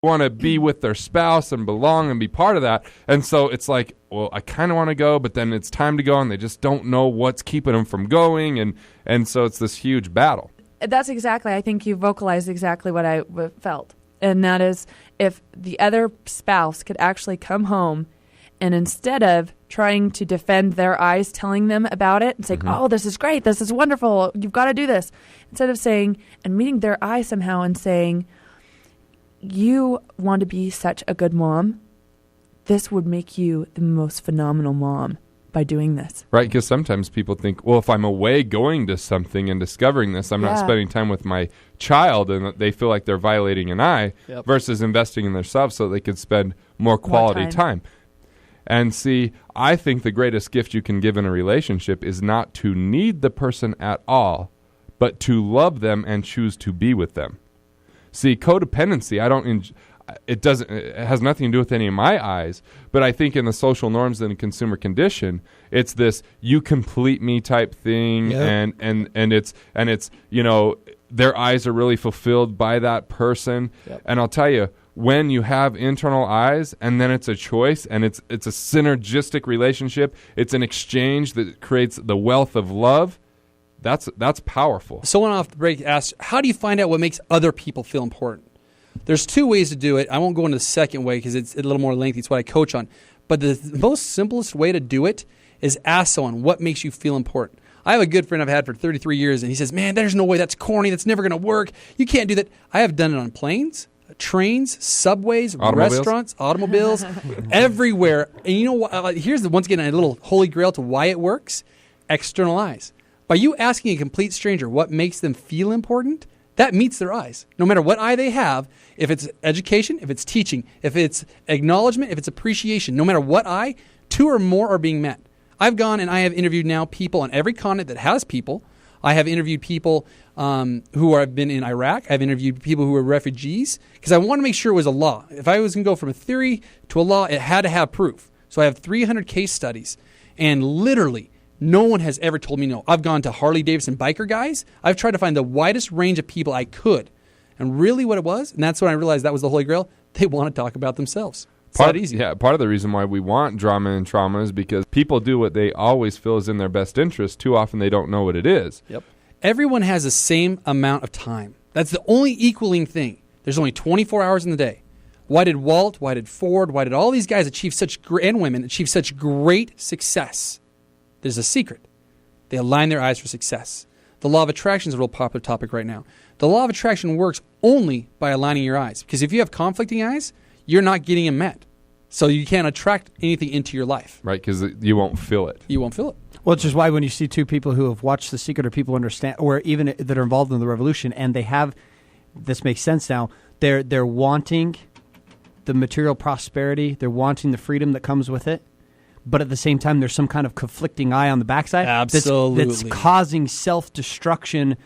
want to be with their spouse and belong and be part of that. And so it's like, well, I kind of want to go, but then it's time to go, and they just don't know what's keeping them from going. And so it's this huge battle. That's exactly, I think you vocalized exactly what I felt. And that is, if the other spouse could actually come home and instead of trying to defend their eyes, telling them about it and saying, oh, this is great, this is wonderful, you've got to do this. Instead of saying, and meeting their eye somehow and saying, you want to be such a good mom, this would make you the most phenomenal mom by doing this. Right, because sometimes people think, well, if I'm away going to something and discovering this, I'm not spending time with my child, and they feel like they're violating an eye versus investing in themselves so they could spend more quality time. And see, I think the greatest gift you can give in a relationship is not to need the person at all, but to love them and choose to be with them. See, codependency, it has nothing to do with any of my eyes, but I think in the social norms and the consumer condition, it's this you complete me type thing, and it's their eyes are really fulfilled by that person. And I'll tell you, when you have internal eyes and then it's a choice and it's a synergistic relationship, it's an exchange that creates the wealth of love. That's powerful. Someone off the break asked, how do you find out what makes other people feel important? There's two ways to do it. I won't go into the second way because it's a little more lengthy. It's what I coach on. But the most simplest way to do it is ask someone, what makes you feel important? I have a good friend I've had for 33 years, and he says, man, there's no way, that's corny, that's never going to work. You can't do that. I have done it on planes, trains, subways, restaurants, automobiles, everywhere. And you know what? Here's once again a little holy grail to why it works. External eyes. By you asking a complete stranger what makes them feel important, that meets their eyes. No matter what eye they have, if it's education, if it's teaching, if it's acknowledgement, if it's appreciation, no matter what eye, two or more are being met. I've gone and I have interviewed now people on every continent that has people. I have interviewed people who have been in Iraq. I've interviewed people who are refugees because I want to make sure it was a law. If I was going to go from a theory to a law, it had to have proof. So I have 300 case studies, and literally no one has ever told me no. I've gone to Harley Davidson biker guys. I've tried to find the widest range of people I could. And really what it was, and that's when I realized that was the Holy Grail, they want to talk about themselves. It's that easy. Yeah, part of the reason why we want drama and trauma is because people do what they always feel is in their best interest. Too often they don't know what it is. Yep. Everyone has the same amount of time. That's the only equaling thing. There's only 24 hours in the day. Why did Walt, why did Ford, why did all these guys and women achieve such great success? There's a secret. They align their eyes for success. The law of attraction is a real popular topic right now. The law of attraction works only by aligning your eyes. Because if you have conflicting eyes, you're not getting them met. So you can't attract anything into your life. Right, because you won't feel it. You won't feel it. Well, it's just why when you see two people who have watched The Secret or people understand, or even that are involved in the revolution, and they have, this makes sense now, they're wanting the material prosperity, they're wanting the freedom that comes with it, but at the same time, there's some kind of conflicting eye on the backside Absolutely. that's causing self-destruction